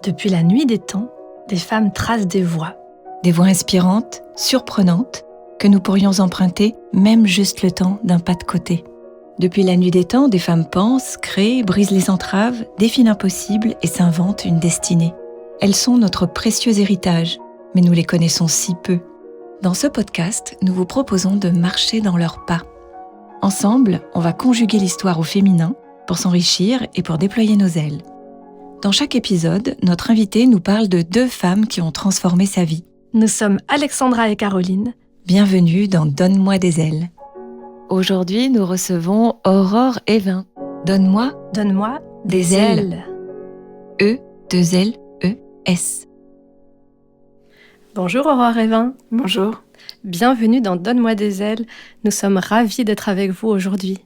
Depuis la nuit des temps, des femmes tracent des voies. Des voies inspirantes, surprenantes, que nous pourrions emprunter même juste le temps d'un pas de côté. Depuis la nuit des temps, des femmes pensent, créent, brisent les entraves, défient l'impossible et s'inventent une destinée. Elles sont notre précieux héritage, mais nous les connaissons si peu. Dans ce podcast, nous vous proposons de marcher dans leurs pas. Ensemble, on va conjuguer l'histoire au féminin pour s'enrichir et pour déployer nos ailes. Dans chaque épisode, notre invitée nous parle de 2 femmes qui ont transformé sa vie. Nous sommes Alexandra et Caroline. Bienvenue dans Donne-moi des ailes. Aujourd'hui, nous recevons Aurore Evin. Donne-moi des ailes. E-2-L-E-S. Bonjour Aurore Evin. Bonjour. Bienvenue dans Donne-moi des ailes. Nous sommes ravis d'être avec vous aujourd'hui.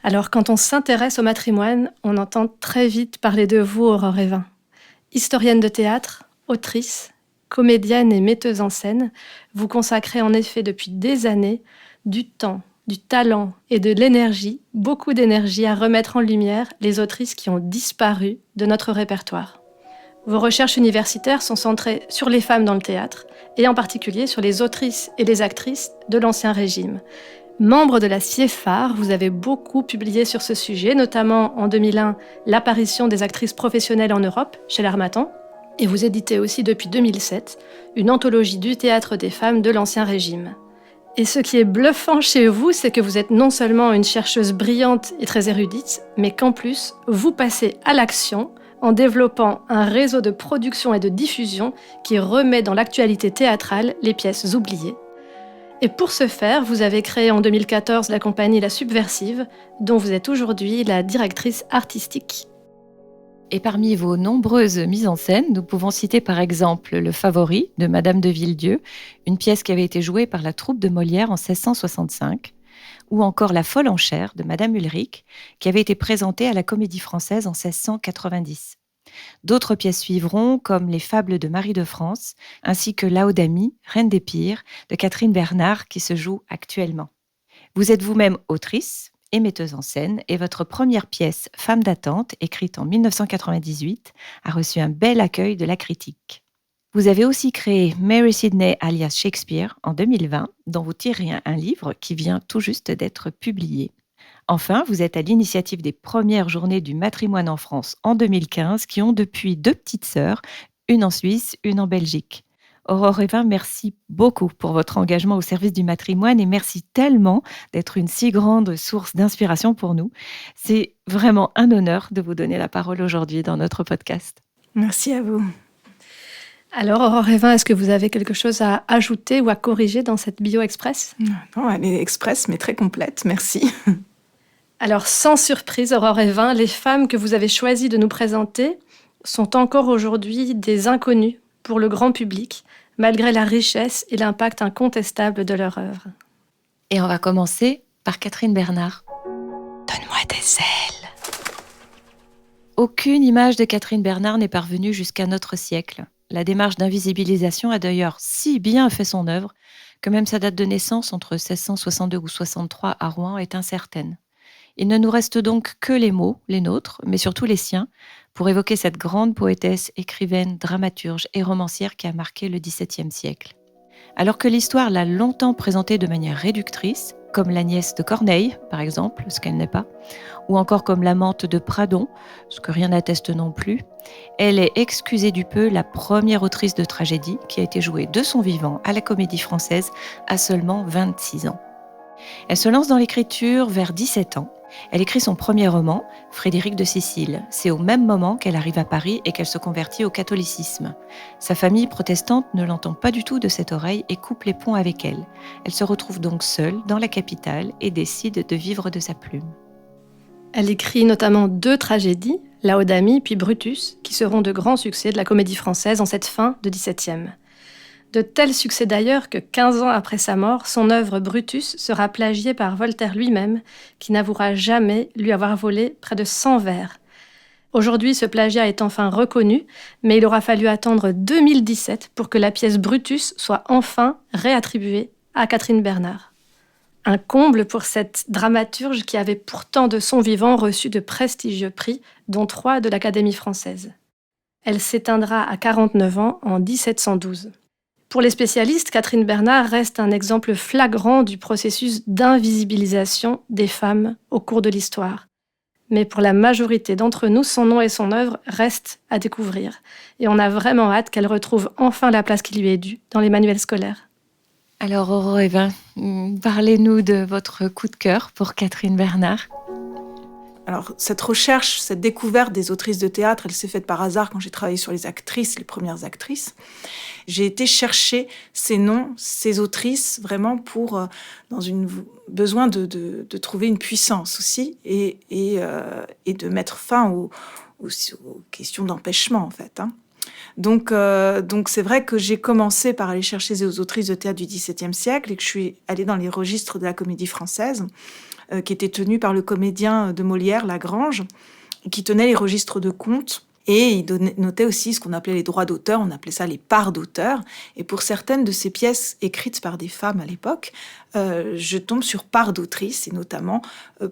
Alors, quand on s'intéresse au matrimoine, on entend très vite parler de vous, Aurore Evin. Historienne de théâtre, autrice, comédienne et metteuse en scène, vous consacrez en effet depuis des années du temps, du talent et de l'énergie, beaucoup d'énergie à remettre en lumière les autrices qui ont disparu de notre répertoire. Vos recherches universitaires sont centrées sur les femmes dans le théâtre, et en particulier sur les autrices et les actrices de l'Ancien Régime. Membre de la CIEFAR, vous avez beaucoup publié sur ce sujet, notamment en 2001, l'apparition des actrices professionnelles en Europe, chez l'Harmattan, et vous éditez aussi depuis 2007 une anthologie du théâtre des femmes de l'Ancien Régime. Et ce qui est bluffant chez vous, c'est que vous êtes non seulement une chercheuse brillante et très érudite, mais qu'en plus, vous passez à l'action en développant un réseau de production et de diffusion qui remet dans l'actualité théâtrale les pièces oubliées. Et pour ce faire, vous avez créé en 2014 la compagnie La Subversive, dont vous êtes aujourd'hui la directrice artistique. Et parmi vos nombreuses mises en scène, nous pouvons citer par exemple Le Favori de Madame de Villedieu, une pièce qui avait été jouée par la troupe de Molière en 1665, ou encore La Folle en chair de Madame Ulrich, qui avait été présentée à la Comédie Française en 1690. D'autres pièces suivront, comme Les Fables de Marie de France, ainsi que Laodamie, Reine des Pires, de Catherine Bernard, qui se joue actuellement. Vous êtes vous-même autrice et metteuse en scène, et votre première pièce, Femme d'attente, écrite en 1998, a reçu un bel accueil de la critique. Vous avez aussi créé Mary Sidney alias Shakespeare en 2020, dont vous tirez un livre qui vient tout juste d'être publié. Enfin, vous êtes à l'initiative des premières journées du matrimoine en France en 2015, qui ont depuis 2 petites sœurs, une en Suisse, une en Belgique. Aurore Evin, merci beaucoup pour votre engagement au service du matrimoine et merci tellement d'être une si grande source d'inspiration pour nous. C'est vraiment un honneur de vous donner la parole aujourd'hui dans notre podcast. Merci à vous. Alors Aurore Evin, est-ce que vous avez quelque chose à ajouter ou à corriger dans cette bio express ? Non, elle est express mais très complète, merci. Alors, sans surprise, Aurore Evin, les femmes que vous avez choisi de nous présenter sont encore aujourd'hui des inconnues pour le grand public, malgré la richesse et l'impact incontestable de leur œuvre. Et on va commencer par Catherine Bernard. Donne-moi des ailes. Aucune image de Catherine Bernard n'est parvenue jusqu'à notre siècle. La démarche d'invisibilisation a d'ailleurs si bien fait son œuvre que même sa date de naissance, entre 1662 ou 63 à Rouen, est incertaine. Il ne nous reste donc que les mots, les nôtres, mais surtout les siens, pour évoquer cette grande poétesse, écrivaine, dramaturge et romancière qui a marqué le XVIIe siècle. Alors que l'histoire l'a longtemps présentée de manière réductrice, comme la nièce de Corneille, par exemple, ce qu'elle n'est pas, ou encore comme l'amante de Pradon, ce que rien n'atteste non plus, elle est, excusée du peu, la première autrice de tragédie qui a été jouée de son vivant à la Comédie Française à seulement 26 ans. Elle se lance dans l'écriture vers 17 ans. Elle écrit son premier roman, Frédéric de Sicile. C'est au même moment qu'elle arrive à Paris et qu'elle se convertit au catholicisme. Sa famille protestante ne l'entend pas du tout de cette oreille et coupe les ponts avec elle. Elle se retrouve donc seule dans la capitale et décide de vivre de sa plume. Elle écrit notamment 2 tragédies, Laodamie puis Brutus, qui seront de grands succès de la Comédie Française en cette fin de XVIIe. De tels succès d'ailleurs que 15 ans après sa mort, son œuvre Brutus sera plagiée par Voltaire lui-même, qui n'avouera jamais lui avoir volé près de 100 vers. Aujourd'hui, ce plagiat est enfin reconnu, mais il aura fallu attendre 2017 pour que la pièce Brutus soit enfin réattribuée à Catherine Bernard. Un comble pour cette dramaturge qui avait pourtant de son vivant reçu de prestigieux prix, dont 3 de l'Académie française. Elle s'éteindra à 49 ans en 1712. Pour les spécialistes, Catherine Bernard reste un exemple flagrant du processus d'invisibilisation des femmes au cours de l'histoire. Mais pour la majorité d'entre nous, son nom et son œuvre restent à découvrir. Et on a vraiment hâte qu'elle retrouve enfin la place qui lui est due dans les manuels scolaires. Alors, Aurore Evin, parlez-nous de votre coup de cœur pour Catherine Bernard. Alors, cette recherche, cette découverte des autrices de théâtre, elle s'est faite par hasard quand j'ai travaillé sur les actrices, les premières actrices. J'ai été chercher ces noms, ces autrices, vraiment pour, dans une besoin de trouver une puissance aussi et de mettre fin aux questions d'empêchement, en fait. Donc, c'est vrai que j'ai commencé par aller chercher les autrices de théâtre du XVIIe siècle et que je suis allée dans les registres de la Comédie Française, qui était tenu par le comédien de Molière, Lagrange, qui tenait les registres de contes. Et il notait aussi ce qu'on appelait les droits d'auteur, on appelait ça les parts d'auteur. Et pour certaines de ces pièces écrites par des femmes à l'époque, je tombe sur parts d'autrices, et notamment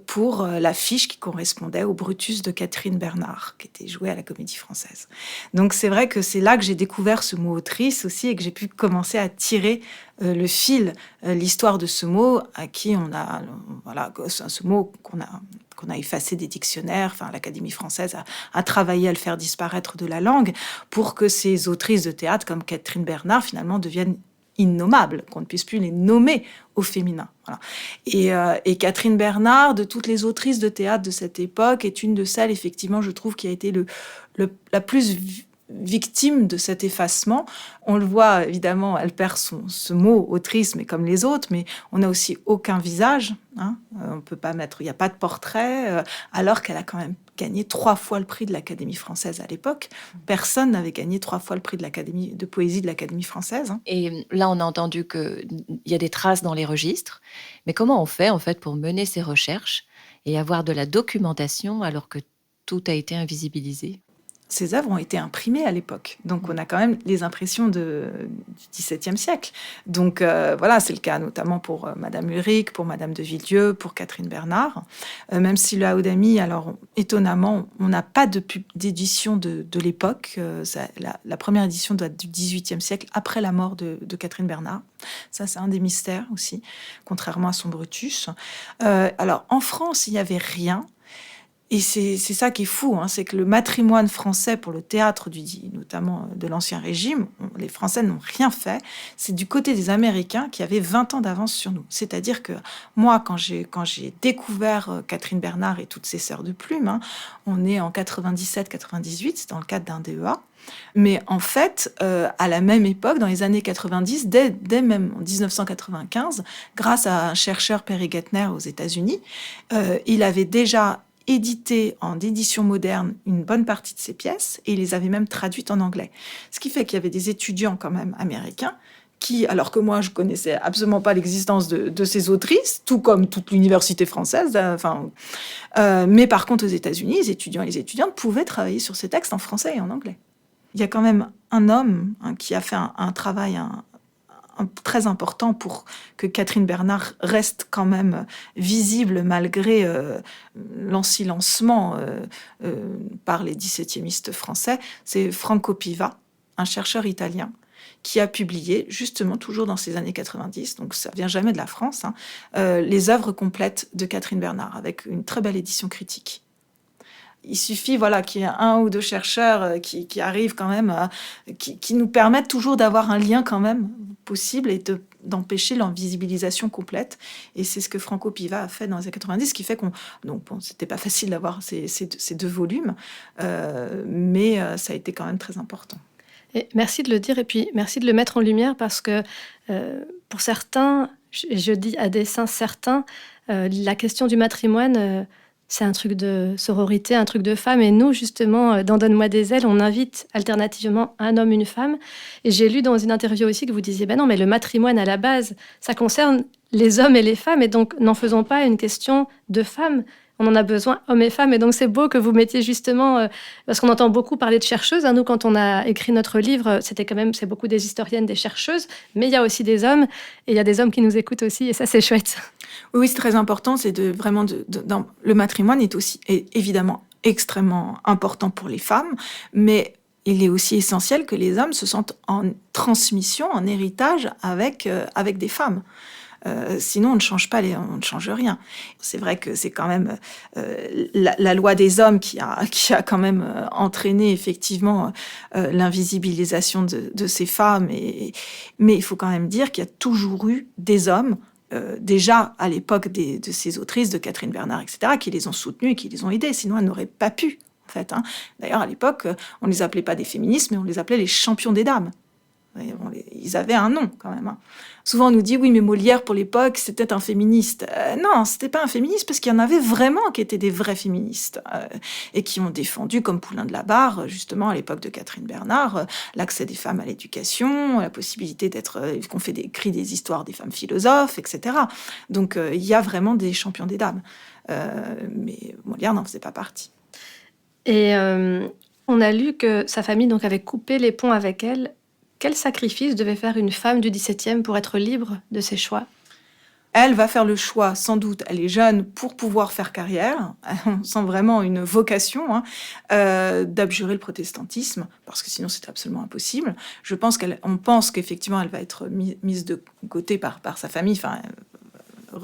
pour l'affiche qui correspondait au Brutus de Catherine Bernard, qui était joué à la Comédie Française. Donc c'est vrai que c'est là que j'ai découvert ce mot autrice aussi, et que j'ai pu commencer à tirer le fil, l'histoire de ce mot, à qui on a, voilà, ce mot qu'on a effacé des dictionnaires. Enfin, l'Académie française a travaillé à le faire disparaître de la langue pour que ces autrices de théâtre comme Catherine Bernard finalement deviennent innommables, qu'on ne puisse plus les nommer au féminin. Voilà. Et Catherine Bernard, de toutes les autrices de théâtre de cette époque, est une de celles, effectivement, je trouve, qui a été la plus victime de cet effacement. On le voit, évidemment, elle perd ce mot autrice, mais comme les autres, mais on n'a aussi aucun visage. On peut pas mettre, il n'y a pas de portrait, alors qu'elle a quand même gagné 3 fois le prix de l'Académie française à l'époque. Personne n'avait gagné 3 fois le prix de poésie de l'Académie française. Et là, on a entendu qu'il y a des traces dans les registres. Mais comment on fait, en fait, pour mener ces recherches et avoir de la documentation alors que tout a été invisibilisé ? Ces œuvres ont été imprimées à l'époque. Donc, on a quand même les impressions du XVIIe siècle. Donc, voilà, c'est le cas notamment pour Madame Ulrich, pour Madame de Villedieu, pour Catherine Bernard. Même si le Haudamy, alors, étonnamment, on n'a pas d'édition de l'époque. La première édition doit être du XVIIIe siècle, après la mort de Catherine Bernard. Ça, c'est un des mystères aussi, contrairement à son Brutus. Alors, en France, il n'y avait rien. Et c'est ça qui est fou, c'est que le matrimoine français pour le théâtre, notamment de l'Ancien Régime, les Français n'ont rien fait. C'est du côté des Américains qui avaient 20 ans d'avance sur nous. C'est-à-dire que moi, quand j'ai découvert Catherine Bernard et toutes ses sœurs de plume, on est en 97-98, c'est dans le cadre d'un DEA. Mais en fait, à la même époque, dans les années 90, dès même en 1995, grâce à un chercheur, Perry Gettner, aux États-Unis, il avait déjà édité en édition moderne une bonne partie de ses pièces et il les avait même traduites en anglais. Ce qui fait qu'il y avait des étudiants quand même américains qui, alors que moi je connaissais absolument pas l'existence de ces autrices, tout comme toute l'université française, mais par contre aux États-Unis, les étudiants et les étudiantes pouvaient travailler sur ces textes en français et en anglais. Il y a quand même un homme qui a fait un travail très important pour que Catherine Bernard reste quand même visible malgré l'ensilencement par les 17e français. C'est Franco Piva, un chercheur italien qui a publié, justement toujours dans ces années 90, donc ça vient jamais de la France, les œuvres complètes de Catherine Bernard, avec une très belle édition critique. Il suffit qu'il y ait 1 ou 2 chercheurs qui arrivent quand même, qui nous permettent toujours d'avoir un lien quand même possible et d'empêcher l'invisibilisation complète. Et c'est ce que Franco Piva a fait dans les années 90, ce qui fait c'était pas facile d'avoir ces 2 volumes, mais ça a été quand même très important. Et merci de le dire et puis merci de le mettre en lumière parce que pour certains, je dis à dessein certains, la question du matrimoine... c'est un truc de sororité, un truc de femme. Et nous, justement, dans Donne-moi des ailes, on invite alternativement un homme, une femme. Et j'ai lu dans une interview aussi que vous disiez, non, mais le matrimoine, à la base, ça concerne les hommes et les femmes. Et donc, n'en faisons pas une question de femmes. On en a besoin, hommes et femmes. Et donc, c'est beau que vous mettiez justement... parce qu'on entend beaucoup parler de chercheuses. Nous, quand on a écrit notre livre, c'est beaucoup des historiennes, des chercheuses. Mais il y a aussi des hommes. Et il y a des hommes qui nous écoutent aussi. Et ça, c'est chouette. Oui, c'est très important. C'est le matrimoine est évidemment extrêmement important pour les femmes. Mais il est aussi essentiel que les hommes se sentent en transmission, en héritage avec des femmes. Sinon, on ne change pas, on ne change rien. C'est vrai que c'est quand même la loi des hommes qui a quand même entraîné effectivement l'invisibilisation de ces femmes. Mais il faut quand même dire qu'il y a toujours eu des hommes, déjà à l'époque de ces autrices, de Catherine Bernard, etc., qui les ont soutenues et qui les ont aidées. Sinon, elles n'auraient pas pu, en fait. D'ailleurs, à l'époque, on ne les appelait pas des féministes, mais on les appelait les champions des dames. Ils avaient un nom quand même. Souvent on nous dit oui mais Molière pour l'époque c'était un féministe. Non, c'était pas un féministe parce qu'il y en avait vraiment qui étaient des vrais féministes et qui ont défendu comme Poulain de la Barre justement à l'époque de Catherine Bernard l'accès des femmes à l'éducation, la possibilité qu'on fait écrit des histoires des femmes philosophes, etc. Donc il y a vraiment des champions des dames. Mais Molière n'en faisait pas partie. Et on a lu que sa famille donc avait coupé les ponts avec elle. Quel sacrifice devait faire une femme du XVIIe pour être libre de ses choix ? Elle va faire le choix, sans doute, elle est jeune, pour pouvoir faire carrière, on sent vraiment une vocation, d'abjurer le protestantisme, parce que sinon c'est absolument impossible. On pense qu'effectivement elle va être mise de côté par sa famille, enfin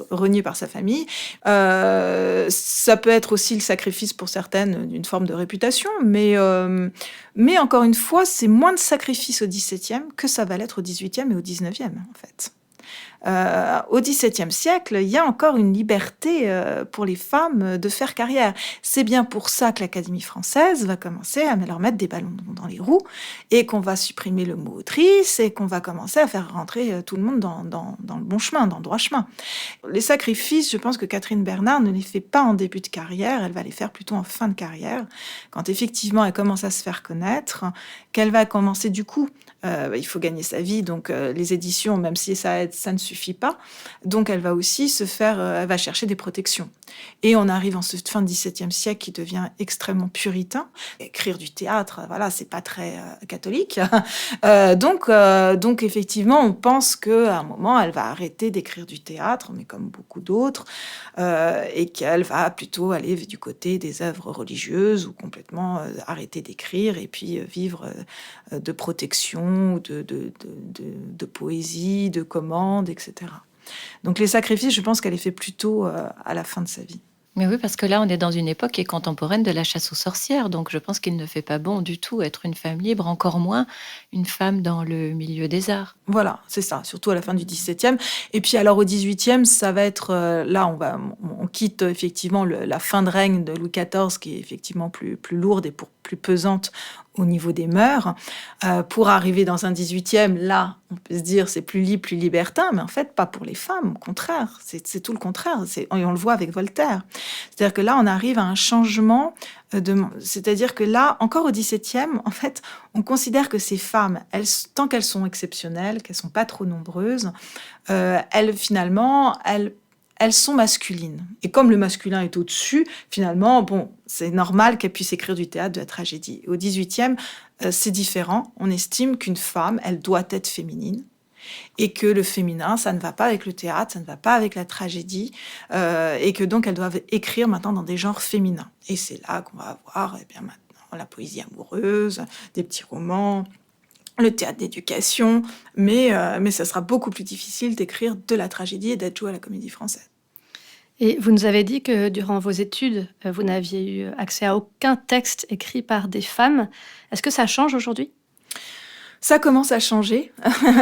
reniée par sa famille. Ça peut être aussi le sacrifice pour certaines d'une forme de réputation, mais encore une fois, c'est moins de sacrifice au XVIIe que ça va l'être au XVIIIe et au XIXe, en fait. Au XVIIe siècle, il y a encore une liberté pour les femmes de faire carrière. C'est bien pour ça que l'Académie française va commencer à leur mettre des ballons dans les roues et qu'on va supprimer le mot autrice et qu'on va commencer à faire rentrer tout le monde dans le bon chemin, dans le droit chemin. Les sacrifices, je pense que Catherine Bernard ne les fait pas en début de carrière, elle va les faire plutôt en fin de carrière, quand effectivement elle commence à se faire connaître, qu'elle va commencer du coup, il faut gagner sa vie, donc les éditions, même si ça aide, ça ne suffit pas. Donc elle va aussi elle va chercher des protections. Et on arrive en cette fin du XVIIe siècle qui devient extrêmement puritain. Écrire du théâtre, voilà, c'est pas très catholique. Donc effectivement, on pense qu'à un moment, elle va arrêter d'écrire du théâtre, mais comme beaucoup d'autres, et qu'elle va plutôt aller du côté des œuvres religieuses ou complètement arrêter d'écrire et puis vivre de protection, de poésie, de commandes, etc. Donc les sacrifices, je pense qu'elle les fait plutôt à la fin de sa vie. Mais oui, parce que là, on est dans une époque qui est contemporaine de la chasse aux sorcières. Donc, je pense qu'il ne fait pas bon du tout être une femme libre, encore moins une femme dans le milieu des arts. Voilà, c'est ça, surtout à la fin du XVIIe. Et puis alors au XVIIIe, ça va être... là, on quitte effectivement la fin de règne de Louis XIV, qui est effectivement plus lourde et plus pesante au niveau des mœurs, pour arriver dans un XVIIIe, là, on peut se dire c'est plus libre, plus libertin, mais en fait, pas pour les femmes, au contraire, c'est tout le contraire, et on le voit avec Voltaire. C'est-à-dire que là, on arrive à un changement c'est-à-dire que là, encore au XVIIe, en fait, on considère que ces femmes, tant qu'elles sont exceptionnelles, qu'elles sont pas trop nombreuses, elles sont masculines. Et comme le masculin est au-dessus, finalement, bon, c'est normal qu'elle puisse écrire du théâtre, de la tragédie. Au XVIIIe, c'est différent. On estime qu'une femme, elle doit être féminine. Et que le féminin, ça ne va pas avec le théâtre, ça ne va pas avec la tragédie, et que donc elles doivent écrire maintenant dans des genres féminins. Et c'est là qu'on va avoir maintenant la poésie amoureuse, des petits romans, le théâtre d'éducation, mais ça sera beaucoup plus difficile d'écrire de la tragédie et d'être joué à la Comédie Française. Et vous nous avez dit que durant vos études, vous n'aviez eu accès à aucun texte écrit par des femmes. Est-ce que ça change aujourd'hui ? Ça commence à changer,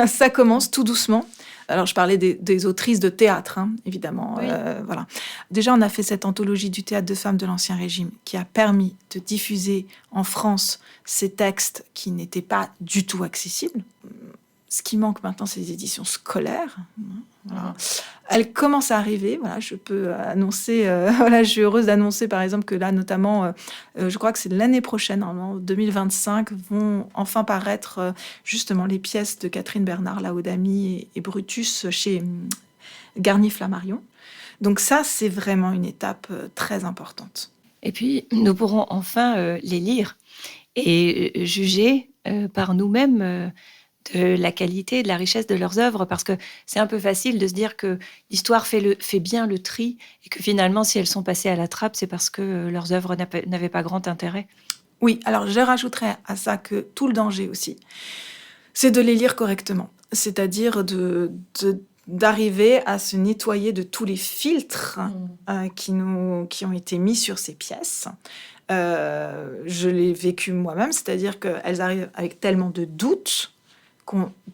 ça commence tout doucement. Alors, je parlais des autrices de théâtre, évidemment. Oui. Voilà. Déjà, on a fait cette anthologie du théâtre de femmes de l'Ancien Régime qui a permis de diffuser en France ces textes qui n'étaient pas du tout accessibles. Ce qui manque maintenant, c'est les éditions scolaires. Voilà. Elles commencent à arriver. Voilà, je peux annoncer. Je suis heureuse d'annoncer, par exemple, que là, notamment, je crois que c'est l'année prochaine, en 2025, vont enfin paraître justement les pièces de Catherine Bernard, Laodamie et Brutus chez Garnier-Flammarion. Donc ça, c'est vraiment une étape très importante. Et puis, nous pourrons enfin les lire et juger par nous-mêmes de la qualité et de la richesse de leurs œuvres, parce que c'est un peu facile de se dire que l'histoire fait bien le tri et que finalement, si elles sont passées à la trappe, c'est parce que leurs œuvres n'avaient pas grand intérêt. Oui, alors je rajouterais à ça que tout le danger aussi, c'est de les lire correctement. C'est-à-dire d'arriver à se nettoyer de tous les filtres qui ont été mis sur ces pièces. Je l'ai vécu moi-même, c'est-à-dire qu'elles arrivent avec tellement de doutes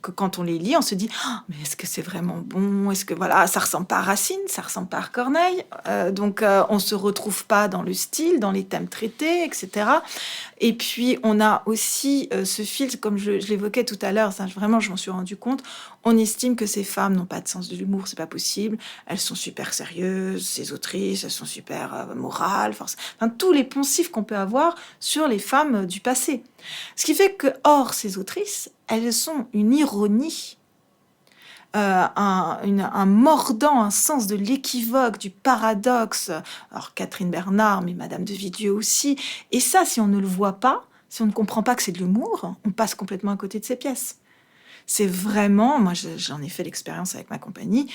que quand on les lit, on se dit «Ah, mais est-ce que c'est vraiment bon? Est-ce que voilà, ça ressemble pas à Racine, ça ressemble pas à Corneille?» Donc on se retrouve pas dans le style, dans les thèmes traités, etc. Et puis on a aussi ce filtre, comme je l'évoquais tout à l'heure, ça vraiment je m'en suis rendu compte. On estime que ces femmes n'ont pas de sens de l'humour, c'est pas possible. Elles sont super sérieuses, ces autrices, elles sont super morales, enfin tous les poncifs qu'on peut avoir sur les femmes du passé. Ce qui fait que, hors ces autrices, elles sont une ironie, un mordant, un sens de l'équivoque, du paradoxe. Alors Catherine Bernard, mais Madame de Vidieu aussi. Et ça, si on ne le voit pas, si on ne comprend pas que c'est de l'humour, on passe complètement à côté de ces pièces. C'est vraiment, moi j'en ai fait l'expérience avec ma compagnie,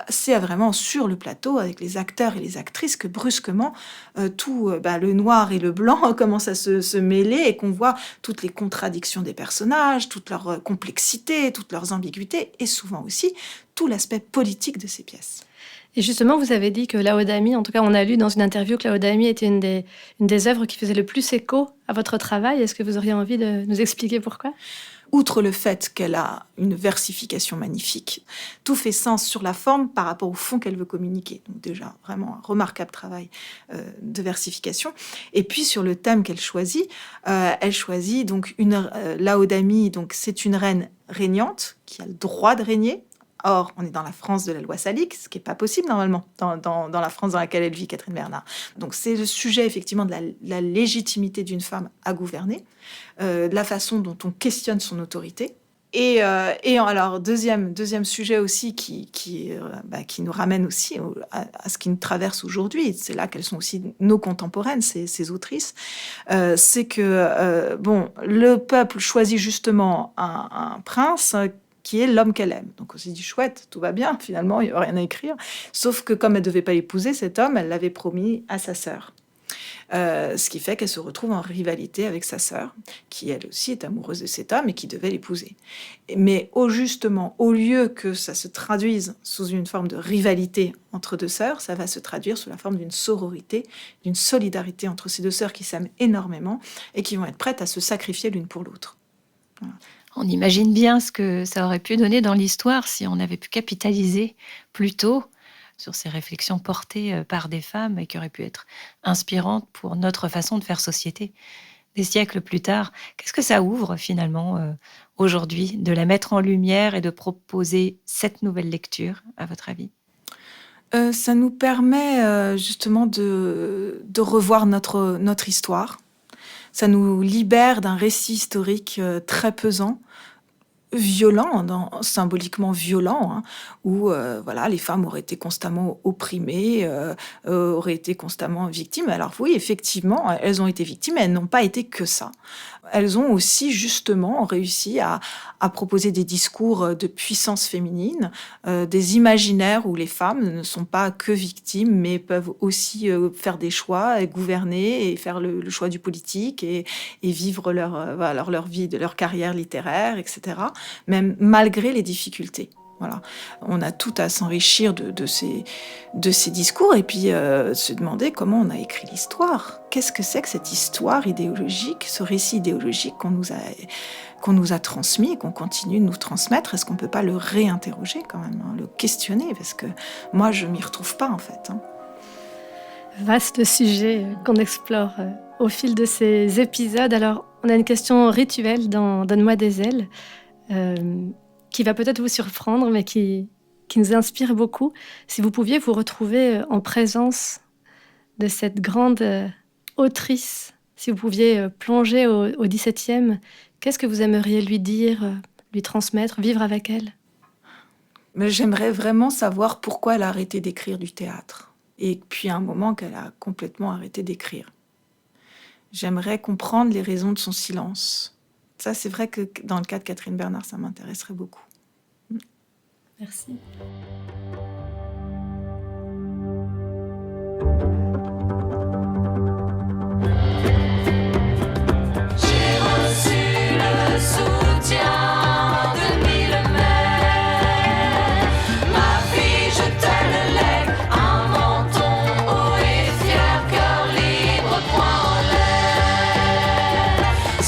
c'est vraiment sur le plateau avec les acteurs et les actrices que brusquement le noir et le blanc commencent à se mêler et qu'on voit toutes les contradictions des personnages, toute leur complexité, toutes leurs ambiguïtés et souvent aussi tout l'aspect politique de ces pièces. Et justement, vous avez dit que Laodamie, en tout cas on a lu dans une interview que Laodamie était une des œuvres qui faisait le plus écho à votre travail. Est-ce que vous auriez envie de nous expliquer pourquoi ? Outre le fait qu'elle a une versification magnifique, tout fait sens sur la forme par rapport au fond qu'elle veut communiquer. Donc déjà, vraiment un remarquable travail de versification. Et puis sur le thème qu'elle choisit, elle choisit donc Laodamie, donc c'est une reine régnante qui a le droit de régner. Or, on est dans la France de la loi salique, ce qui n'est pas possible normalement dans la France dans laquelle elle vit, Catherine Bernard. Donc c'est le sujet effectivement de la légitimité d'une femme à gouverner, de la façon dont on questionne son autorité. Et alors, deuxième sujet aussi qui nous ramène aussi à ce qui nous traverse aujourd'hui, c'est là qu'elles sont aussi nos contemporaines, ces autrices, c'est que le peuple choisit justement un prince qui est l'homme qu'elle aime. Donc on s'est dit, chouette, tout va bien, finalement, il n'y a rien à écrire. Sauf que comme elle ne devait pas épouser cet homme, elle l'avait promis à sa sœur. Ce qui fait qu'elle se retrouve en rivalité avec sa sœur, qui elle aussi est amoureuse de cet homme et qui devait l'épouser. Mais justement, au lieu que ça se traduise sous une forme de rivalité entre deux sœurs, ça va se traduire sous la forme d'une sororité, d'une solidarité entre ces deux sœurs qui s'aiment énormément et qui vont être prêtes à se sacrifier l'une pour l'autre. Voilà. On imagine bien ce que ça aurait pu donner dans l'histoire si on avait pu capitaliser plus tôt sur ces réflexions portées par des femmes et qui auraient pu être inspirantes pour notre façon de faire société. Des siècles plus tard, qu'est-ce que ça ouvre finalement aujourd'hui de la mettre en lumière et de proposer cette nouvelle lecture, à votre avis ? Ça nous permet justement de revoir notre histoire. Ça nous libère d'un récit historique très pesant, violent, symboliquement violent, où les femmes auraient été constamment opprimées, auraient été constamment victimes. Alors oui, effectivement, elles ont été victimes, mais elles n'ont pas été que ça. Elles ont aussi justement réussi à proposer des discours de puissance féminine, des imaginaires où les femmes ne sont pas que victimes, mais peuvent aussi faire des choix, et gouverner et faire le choix du politique et vivre leur vie, de leur carrière littéraire, etc. Même malgré les difficultés. Voilà. On a tout à s'enrichir de ces discours et puis se demander comment on a écrit l'histoire. Qu'est-ce que c'est que cette histoire idéologique, ce récit idéologique qu'on nous a transmis et qu'on continue de nous transmettre? Est-ce qu'on ne peut pas le réinterroger quand même, le questionner? Parce que moi, je ne m'y retrouve pas en fait. Vaste sujet qu'on explore au fil de ces épisodes. Alors, on a une question rituelle dans Donne-moi des ailes. Qui va peut-être vous surprendre, mais qui nous inspire beaucoup. Si vous pouviez vous retrouver en présence de cette grande autrice, si vous pouviez plonger au XVIIe, qu'est-ce que vous aimeriez lui dire, lui transmettre, vivre avec elle? Mais j'aimerais vraiment savoir pourquoi elle a arrêté d'écrire du théâtre. Et puis à un moment qu'elle a complètement arrêté d'écrire. J'aimerais comprendre les raisons de son silence. Ça, c'est vrai que dans le cas de Catherine Bernard, ça m'intéresserait beaucoup. Merci.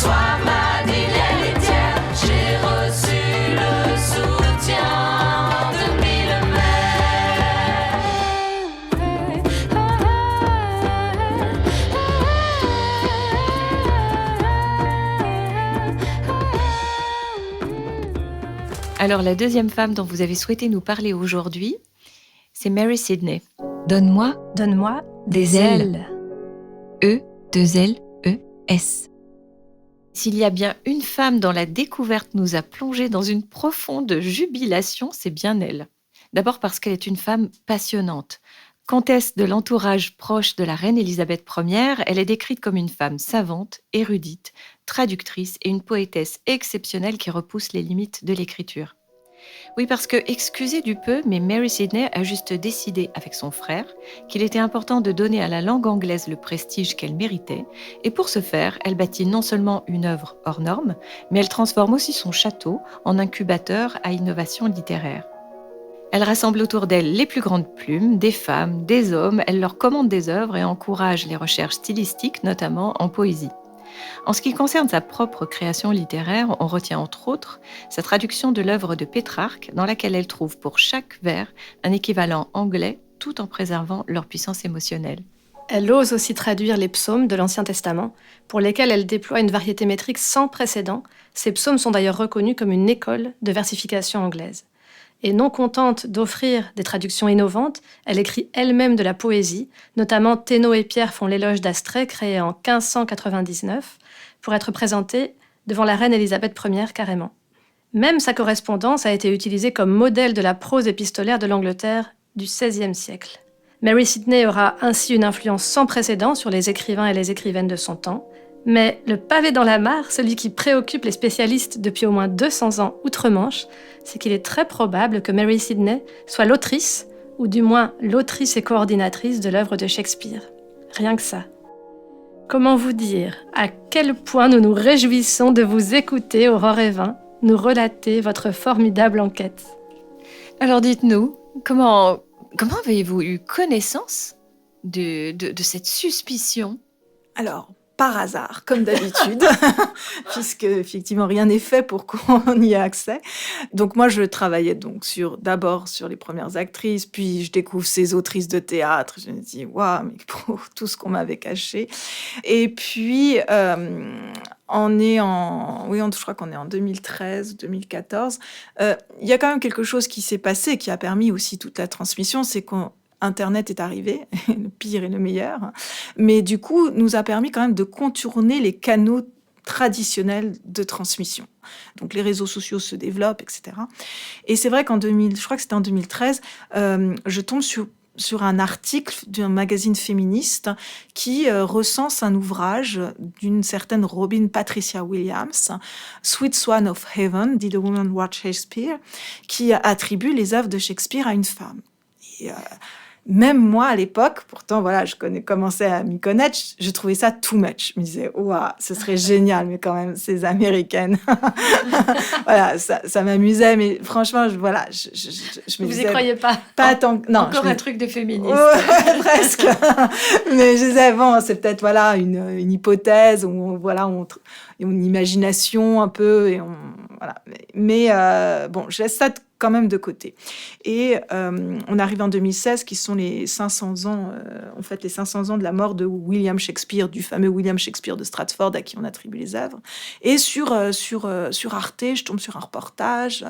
Bonsoir Madeleine Laitière, j'ai reçu le soutien de mille mères. Alors, la deuxième femme dont vous avez souhaité nous parler aujourd'hui, c'est Mary Sidney. Donne-moi des ailes. E-2-L-E-S. S'il y a bien une femme dont la découverte nous a plongé dans une profonde jubilation, c'est bien elle. D'abord parce qu'elle est une femme passionnante. Comtesse de l'entourage proche de la reine Élisabeth Ier, elle est décrite comme une femme savante, érudite, traductrice et une poétesse exceptionnelle qui repousse les limites de l'écriture. Oui, parce que, excusez du peu, mais Mary Sidney a juste décidé avec son frère qu'il était important de donner à la langue anglaise le prestige qu'elle méritait, et pour ce faire, elle bâtit non seulement une œuvre hors norme, mais elle transforme aussi son château en incubateur à innovation littéraire. Elle rassemble autour d'elle les plus grandes plumes, des femmes, des hommes, elle leur commande des œuvres et encourage les recherches stylistiques, notamment en poésie. En ce qui concerne sa propre création littéraire, on retient entre autres sa traduction de l'œuvre de Pétrarque, dans laquelle elle trouve pour chaque vers un équivalent anglais, tout en préservant leur puissance émotionnelle. Elle ose aussi traduire les psaumes de l'Ancien Testament, pour lesquels elle déploie une variété métrique sans précédent. Ces psaumes sont d'ailleurs reconnus comme une école de versification anglaise. Et non contente d'offrir des traductions innovantes, elle écrit elle-même de la poésie, notamment Thénault et Pierre font l'éloge d'Astrée, créé en 1599, pour être présentée devant la reine Élisabeth Ier carrément. Même sa correspondance a été utilisée comme modèle de la prose épistolaire de l'Angleterre du XVIe siècle. Mary Sidney aura ainsi une influence sans précédent sur les écrivains et les écrivaines de son temps, mais le pavé dans la mare, celui qui préoccupe les spécialistes depuis au moins 200 ans outre-Manche, c'est qu'il est très probable que Mary Sidney soit l'autrice, ou du moins l'autrice et coordinatrice de l'œuvre de Shakespeare. Rien que ça. Comment vous dire à quel point nous nous réjouissons de vous écouter, Aurore et Vin, nous relater votre formidable enquête. Alors dites-nous, comment avez-vous eu connaissance de cette suspicion ? Alors, par hasard, comme d'habitude, puisque effectivement rien n'est fait pour qu'on y ait accès. Donc moi, je travaillais donc d'abord sur les premières actrices, puis je découvre ces autrices de théâtre. Je me dis, waouh, mais pour tout ce qu'on m'avait caché. Et puis, je crois qu'on est en 2013, 2014. Il y a quand même quelque chose qui s'est passé, qui a permis aussi toute la transmission, c'est Internet est arrivé, le pire et le meilleur, mais du coup, nous a permis quand même de contourner les canaux traditionnels de transmission. Donc, les réseaux sociaux se développent, etc. Et c'est vrai je crois que c'était en 2013, je tombe sur un article d'un magazine féministe qui recense un ouvrage d'une certaine Robin Patricia Williams, Sweet Swan of Heaven, Did a Woman Write Shakespeare, qui attribue les œuvres de Shakespeare à une femme. Et, même moi, à l'époque, pourtant, voilà, commençais à m'y connaître, je trouvais ça too much. Je me disais, ouah, ce serait génial, mais quand même, ces Américaines. Voilà, ça m'amusait, mais franchement, je me disais... Vous y croyez pas? Non, encore un truc de féministe. Ouais, presque. Mais je disais, bon, c'est peut-être, voilà, une hypothèse, ou une imagination un peu, et voilà. Mais bon, je laisse ça quand même de côté. Et on arrive en 2016, qui sont les 500 ans, les 500 ans de la mort de William Shakespeare, du fameux William Shakespeare de Stratford, à qui on attribue les œuvres. Et sur Arte, je tombe sur un reportage,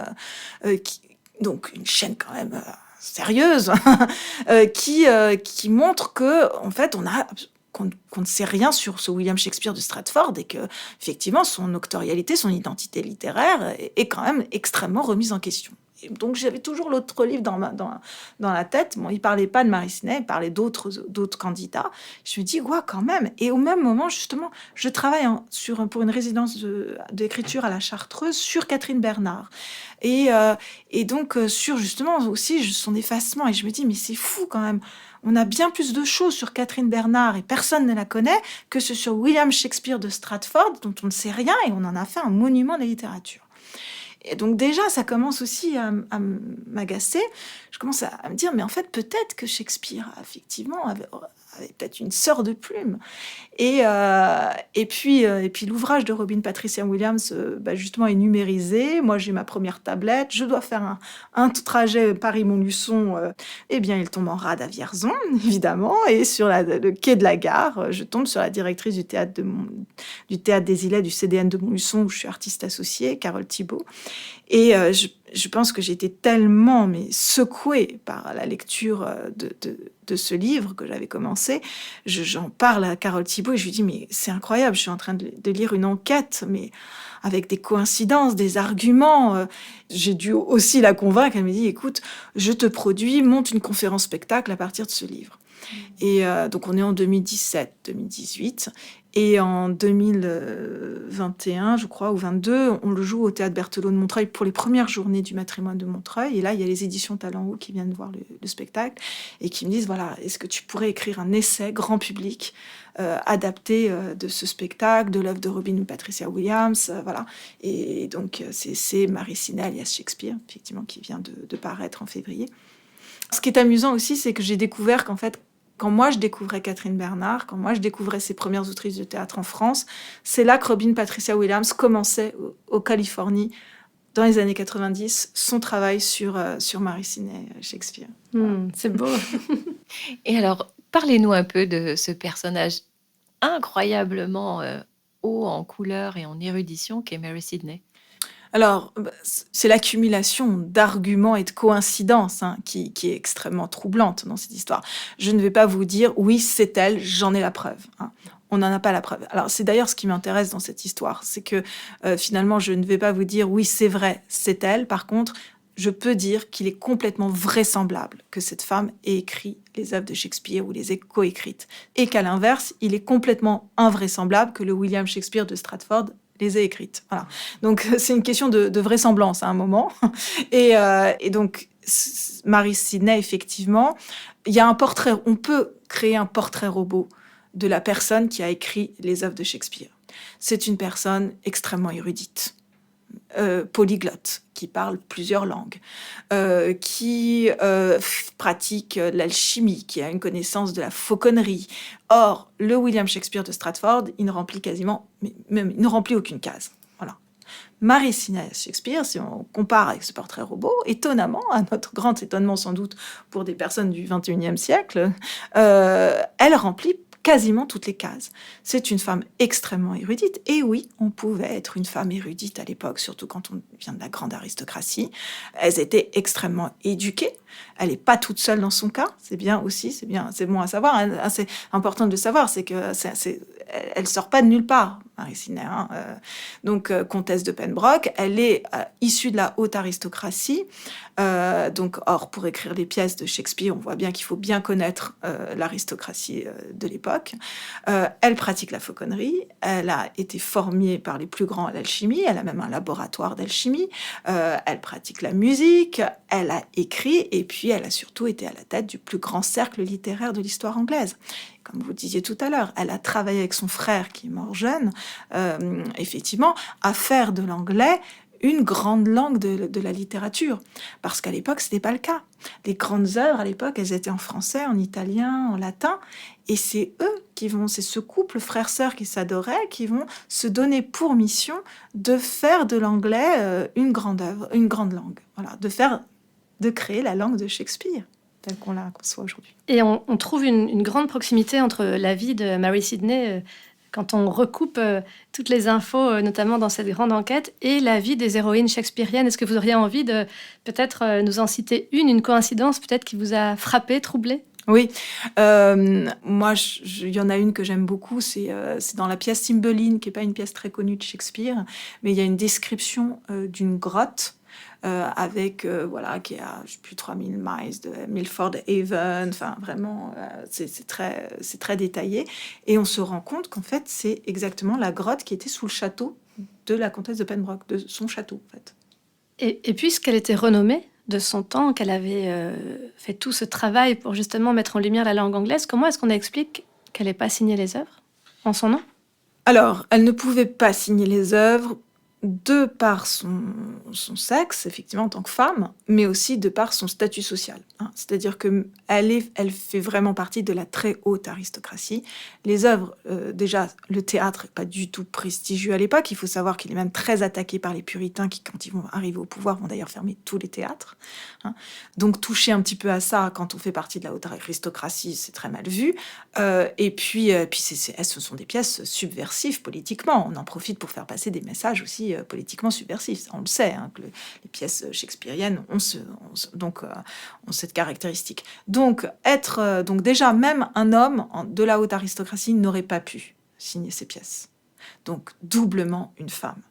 donc une chaîne quand même sérieuse, qui montre que, en fait, qu'on ne sait rien sur ce William Shakespeare de Stratford, et que, effectivement, son noctorialité, son identité littéraire est quand même extrêmement remise en question. Et donc, j'avais toujours l'autre livre dans la tête. Bon, il parlait pas de Mary Sidney, il parlait d'autres candidats. Je me dis, ouais, quand même. Et au même moment, justement, je travaille pour une résidence d'écriture à la Chartreuse sur Catherine Bernard. Et donc, sur justement aussi son effacement. Et je me dis, mais c'est fou quand même. On a bien plus de choses sur Catherine Bernard, et personne ne la connaît, que sur William Shakespeare de Stratford, dont on ne sait rien, et on en a fait un monument de la littérature. Et donc déjà, ça commence aussi à m'agacer. Je commence à me dire, mais en fait, peut-être que Shakespeare, effectivement, avait peut-être une sœur de plume. Et puis l'ouvrage de Robin Patricia Williams, justement, est numérisé. Moi, j'ai ma première tablette. Je dois faire un trajet Paris-Montluçon. Eh bien, il tombe en rade à Vierzon, évidemment. Et sur le quai de la gare, je tombe sur la directrice du théâtre des Îlets, du CDN de Montluçon, où je suis artiste associée, Carole Thibault. Et je pense que j'ai été tellement secouée par la lecture de ce livre que j'avais commencé. J'en parle à Carole Thibault et je lui dis, mais c'est incroyable, je suis en train de lire une enquête, mais avec des coïncidences, des arguments. J'ai dû aussi la convaincre. Elle me dit, écoute, je te produis, monte une conférence spectacle à partir de ce livre. Et donc, on est en 2017-2018. Et en 2021, je crois, ou 22, on le joue au Théâtre Berthelot de Montreuil pour les premières journées du matrimoine de Montreuil. Et là, il y a les éditions Talent Haut qui viennent voir le spectacle et qui me disent, voilà, est-ce que tu pourrais écrire un essai grand public adapté de ce spectacle, de l'œuvre de Robin Patricia Williams, voilà. Et donc, c'est Mary Sidney alias Shakespeare, effectivement, qui vient de paraître en février. Ce qui est amusant aussi, c'est que j'ai découvert qu'en fait, quand moi je découvrais Catherine Bernard, quand moi je découvrais ses premières autrices de théâtre en France, c'est là que Robin Patricia Williams commençait au Californie, dans les années 90, son travail sur Mary Sidney Shakespeare. C'est beau. Et alors, parlez-nous un peu de ce personnage incroyablement haut en couleur et en érudition qu'est Mary Sidney. Alors, c'est l'accumulation d'arguments et de coïncidences qui est extrêmement troublante dans cette histoire. Je ne vais pas vous dire « oui, c'est elle, j'en ai la preuve ». On n'en a pas la preuve. Alors, c'est d'ailleurs ce qui m'intéresse dans cette histoire. C'est que finalement, je ne vais pas vous dire « oui, c'est vrai, c'est elle ». Par contre, je peux dire qu'il est complètement vraisemblable que cette femme ait écrit les œuvres de Shakespeare ou les ait coécrites. Et qu'à l'inverse, il est complètement invraisemblable que le William Shakespeare de Stratford les ait écrites. Voilà. Donc, c'est une question de vraisemblance à un moment. Et donc, Mary Sidney, effectivement, il y a un portrait, on peut créer un portrait robot de la personne qui a écrit les œuvres de Shakespeare. C'est une personne extrêmement érudite, polyglotte, qui parle plusieurs langues, qui pratique l'alchimie, qui a une connaissance de la fauconnerie. Or, le William Shakespeare de Stratford, il ne remplit aucune case. Voilà. Mary Sidney Shakespeare, si on compare avec ce portrait robot, étonnamment, à notre grand étonnement sans doute pour des personnes du XXIe siècle, elle remplit quasiment toutes les cases. C'est une femme extrêmement érudite. Et oui, on pouvait être une femme érudite à l'époque, surtout quand on vient de la grande aristocratie. Elles étaient extrêmement éduquées. Elle n'est pas toute seule dans son cas. C'est bien aussi, c'est bon à savoir. C'est important de le savoir, c'est que elle sort pas de nulle part, Mary Sidney. Donc, comtesse de Pembroke, elle est issue de la haute aristocratie. Or, pour écrire les pièces de Shakespeare, on voit bien qu'il faut bien connaître l'aristocratie de l'époque. Elle pratique la fauconnerie. Elle a été formée par les plus grands à l'alchimie. Elle a même un laboratoire d'alchimie. Elle pratique la musique. Elle a écrit. Et puis, elle a surtout été à la tête du plus grand cercle littéraire de l'histoire anglaise. Comme vous disiez tout à l'heure, elle a travaillé avec son frère, qui est mort jeune, effectivement, à faire de l'anglais une grande langue de la littérature. Parce qu'à l'époque, ce n'était pas le cas. Les grandes œuvres, à l'époque, elles étaient en français, en italien, en latin. Et c'est c'est ce couple frère-sœur qui s'adorait, qui vont se donner pour mission de faire de l'anglais une grande œuvre, une grande langue. Voilà, de créer la langue de Shakespeare, telle qu'on la conçoit aujourd'hui. Et on trouve une grande proximité entre la vie de Mary Sidney, quand on recoupe toutes les infos, notamment dans cette grande enquête, et la vie des héroïnes shakespeariennes. Est-ce que vous auriez envie de peut-être nous en citer une coïncidence peut-être qui vous a frappé, troublé ? Oui, moi, il y en a une que j'aime beaucoup, c'est dans la pièce Cymbeline, qui n'est pas une pièce très connue de Shakespeare, mais il y a une description d'une grotte avec, qui est à, je sais plus, 3000 miles de Milford Haven, enfin, vraiment, c'est très détaillé. Et on se rend compte qu'en fait, c'est exactement la grotte qui était sous le château de la comtesse de Pembroke, de son château, en fait. Et puisqu'elle était renommée de son temps, qu'elle avait fait tout ce travail pour justement mettre en lumière la langue anglaise, comment est-ce qu'on explique qu'elle n'ait pas signé les œuvres en son nom ? Alors, elle ne pouvait pas signer les œuvres de par son sexe, effectivement, en tant que femme, mais aussi de par son statut social. C'est-à-dire qu'elle fait vraiment partie de la très haute aristocratie. Les œuvres, déjà, le théâtre n'est pas du tout prestigieux à l'époque. Il faut savoir qu'il est même très attaqué par les puritains qui, quand ils vont arriver au pouvoir, vont d'ailleurs fermer tous les théâtres. Donc, toucher un petit peu à ça, quand on fait partie de la haute aristocratie, c'est très mal vu. Et puis ce sont des pièces subversives politiquement. On en profite pour faire passer des messages aussi politiquement subversifs. Ça, on le sait, que les pièces shakespeariennes ont cette caractéristique. Donc, donc déjà, même un homme de la haute aristocratie n'aurait pas pu signer ces pièces. Donc, doublement une femme.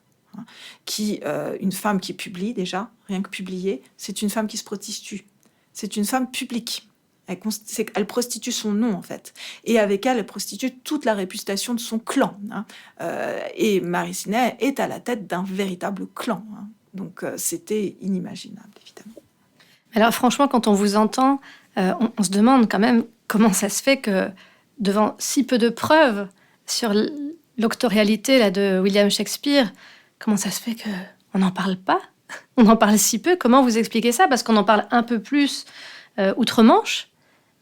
Une femme qui publie déjà, rien que publier, c'est une femme qui se prostitue. C'est une femme publique. Elle prostitue son nom, en fait. Et avec elle prostitue toute la réputation de son clan. Et Mary Sidney est à la tête d'un véritable clan. Donc, c'était inimaginable, évidemment. Alors franchement, quand on vous entend, on se demande quand même comment ça se fait que, devant si peu de preuves sur l'octorialité là, de William Shakespeare, comment ça se fait qu'on n'en parle pas? On en parle si peu. Comment vous expliquez ça? Parce qu'on en parle un peu plus outre-Manche.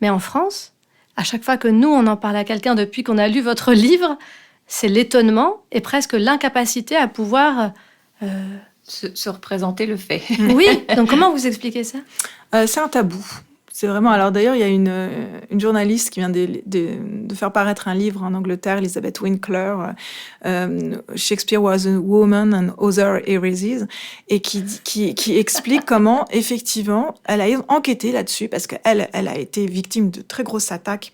Mais en France, à chaque fois que nous, on en parle à quelqu'un depuis qu'on a lu votre livre, c'est l'étonnement et presque l'incapacité à pouvoir... Se représenter le fait. Oui, donc comment vous expliquez ça? C'est un tabou. C'est vraiment... Alors d'ailleurs, il y a une journaliste qui vient de faire paraître un livre en Angleterre, Elizabeth Winkler, Shakespeare was a woman and other heresies, et qui explique comment, effectivement, elle a enquêté là-dessus, parce qu'elle a été victime de très grosses attaques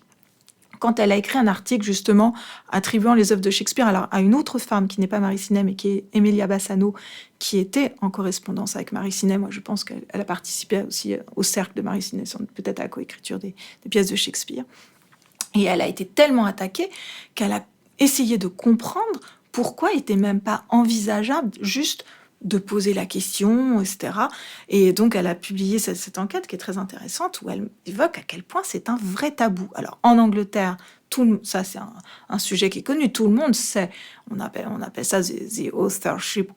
quand elle a écrit un article, justement, attribuant les œuvres de Shakespeare à une autre femme qui n'est pas Mary Sidney, mais qui est Emilia Bassano, qui était en correspondance avec Mary Sidney. Moi, je pense qu'elle a participé aussi au cercle de Mary Sidney, peut-être à la coécriture des pièces de Shakespeare. Et elle a été tellement attaquée qu'elle a essayé de comprendre pourquoi il n'était même pas envisageable juste de poser la question, etc. Et donc, elle a publié cette enquête qui est très intéressante, où elle évoque à quel point c'est un vrai tabou. Alors, en Angleterre, ça, c'est un sujet qui est connu, tout le monde sait. On appelle ça the authorship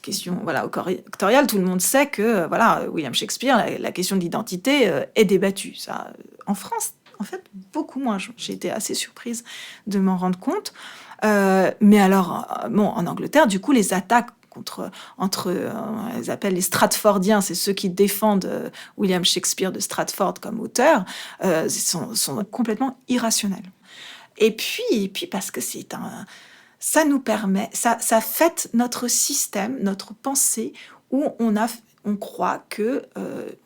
question auctoriale. Tout le monde sait que, William Shakespeare, la question de l'identité est débattue. Ça, en France, en fait, beaucoup moins. J'ai été assez surprise de m'en rendre compte. Mais alors, en Angleterre, du coup, les attaques ils appellent les Stratfordiens, c'est ceux qui défendent William Shakespeare de Stratford comme auteur, sont complètement irrationnels. Et puis parce que ça nous permet, ça fête notre système, notre pensée, où on croit que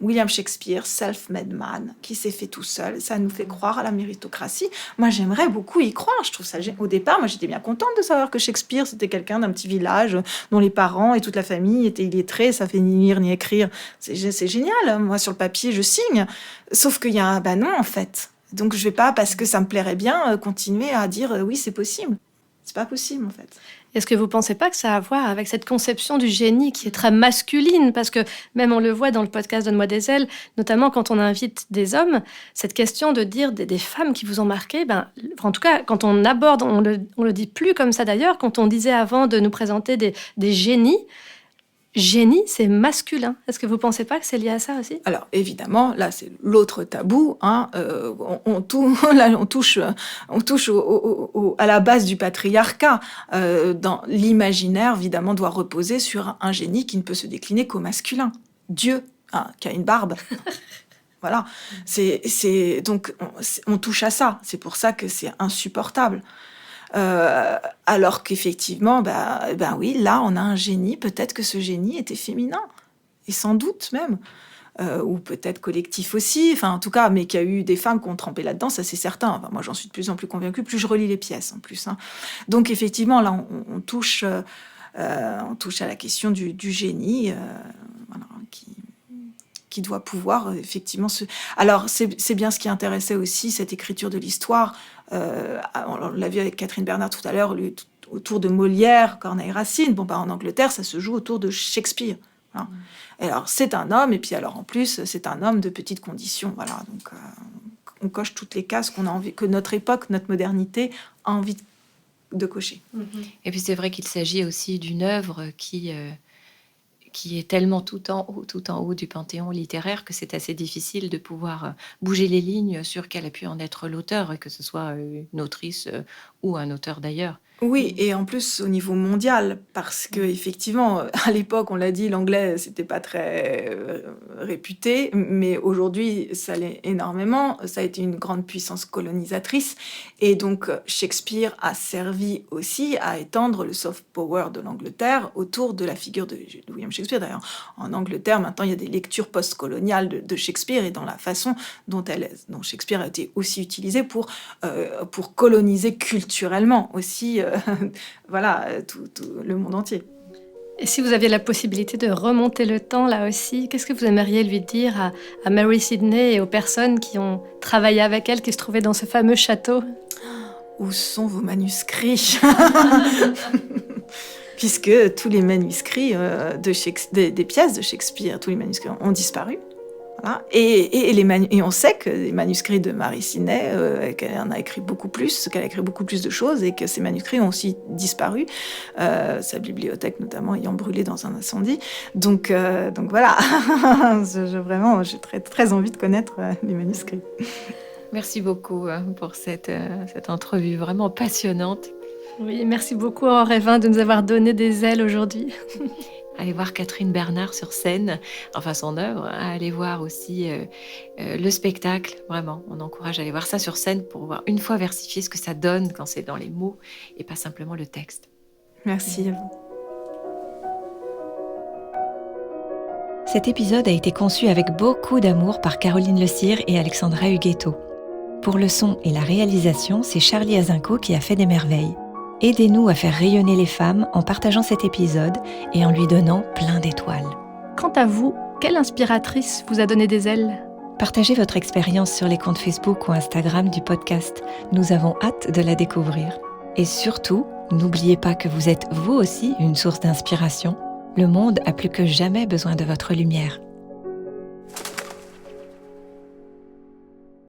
William Shakespeare, self-made man, qui s'est fait tout seul, ça nous fait croire à la méritocratie. Moi, j'aimerais beaucoup y croire. Je trouve ça au départ, moi, j'étais bien contente de savoir que Shakespeare, c'était quelqu'un d'un petit village dont les parents et toute la famille étaient illettrés, ça fait ni lire ni écrire. C'est génial. Moi, sur le papier, je signe. Sauf qu'il y a non, en fait. Donc, je vais pas, parce que ça me plairait bien, continuer à dire oui, c'est possible. C'est pas possible, en fait. Est-ce que vous ne pensez pas que ça a à voir avec cette conception du génie qui est très masculine? Parce que même on le voit dans le podcast Donne-moi des ailes, notamment quand on invite des hommes, cette question de dire des femmes qui vous ont marqué, en tout cas, quand on aborde, on le dit plus comme ça d'ailleurs, quand on disait avant de nous présenter des génies, génie, c'est masculin. Est-ce que vous ne pensez pas que c'est lié à ça aussi? Alors, évidemment, là, c'est l'autre tabou. On touche à la base du patriarcat. Dans l'imaginaire, évidemment, doit reposer sur un génie qui ne peut se décliner qu'au masculin. Dieu, qui a une barbe. Voilà. Donc, on touche à ça. C'est pour ça que c'est insupportable. Alors qu'effectivement, oui, là, on a un génie. Peut-être que ce génie était féminin, et sans doute même, ou peut-être collectif aussi. Enfin, en tout cas, mais qu'il y a eu des femmes qui ont trempé là-dedans, ça c'est certain. Enfin, moi, j'en suis de plus en plus convaincue. Plus je relis les pièces, en plus. Donc, effectivement, là, on touche à la question du génie, qui doit pouvoir effectivement Alors, c'est bien ce qui intéressait aussi cette écriture de l'histoire. On l'a vu avec Catherine Bernard tout à l'heure, autour de Molière, Corneille, Racine. En Angleterre, ça se joue autour de Shakespeare. Voilà. Alors, c'est un homme, et puis alors en plus, c'est un homme de petite condition. Voilà. Donc, on coche toutes les cases qu'on a envie, que notre époque, notre modernité a envie de cocher. Et puis c'est vrai qu'il s'agit aussi d'une œuvre qui est tellement tout en haut du panthéon littéraire que c'est assez difficile de pouvoir bouger les lignes sur quel a pu en être l'auteur, que ce soit une autrice ou un auteur d'ailleurs. Oui, et en plus au niveau mondial, parce que effectivement, à l'époque, on l'a dit, l'anglais, c'était pas très réputé, mais aujourd'hui, ça l'est énormément. Ça a été une grande puissance colonisatrice, et donc Shakespeare a servi aussi à étendre le soft power de l'Angleterre autour de la figure de William Shakespeare. D'ailleurs, en Angleterre, maintenant, il y a des lectures post-coloniales de Shakespeare et dans la façon dont Shakespeare a été aussi utilisé pour coloniser culturellement aussi voilà, tout le monde entier. Et si vous aviez la possibilité de remonter le temps là aussi, qu'est-ce que vous aimeriez lui dire à Mary Sidney et aux personnes qui ont travaillé avec elle, qui se trouvaient dans ce fameux château? Où sont vos manuscrits? Puisque tous les manuscrits des pièces de Shakespeare, tous les manuscrits ont disparu. Voilà. Et on sait que les manuscrits de Mary Sidney, qu'elle en a écrit beaucoup plus, qu'elle a écrit beaucoup plus de choses et que ces manuscrits ont aussi disparu, sa bibliothèque notamment ayant brûlé dans un incendie. Donc voilà, vraiment, j'ai très, très envie de connaître les manuscrits. Merci beaucoup pour cette entrevue vraiment passionnante. Oui, merci beaucoup Aurore Evin de nous avoir donné des ailes aujourd'hui. Allez voir Catherine Bernard sur scène, enfin son œuvre, allez voir aussi le spectacle, vraiment, on encourage à aller voir ça sur scène pour voir une fois versifier ce que ça donne quand c'est dans les mots et pas simplement le texte. Merci à vous. Cet épisode a été conçu avec beaucoup d'amour par Caroline Le Cire et Alexandra Huguetto. Pour le son et la réalisation, c'est Charlie Azinco qui a fait des merveilles. Aidez-nous à faire rayonner les femmes en partageant cet épisode et en lui donnant plein d'étoiles. Quant à vous, quelle inspiratrice vous a donné des ailes? Partagez votre expérience sur les comptes Facebook ou Instagram du podcast. Nous avons hâte de la découvrir. Et surtout, n'oubliez pas que vous êtes vous aussi une source d'inspiration. Le monde a plus que jamais besoin de votre lumière.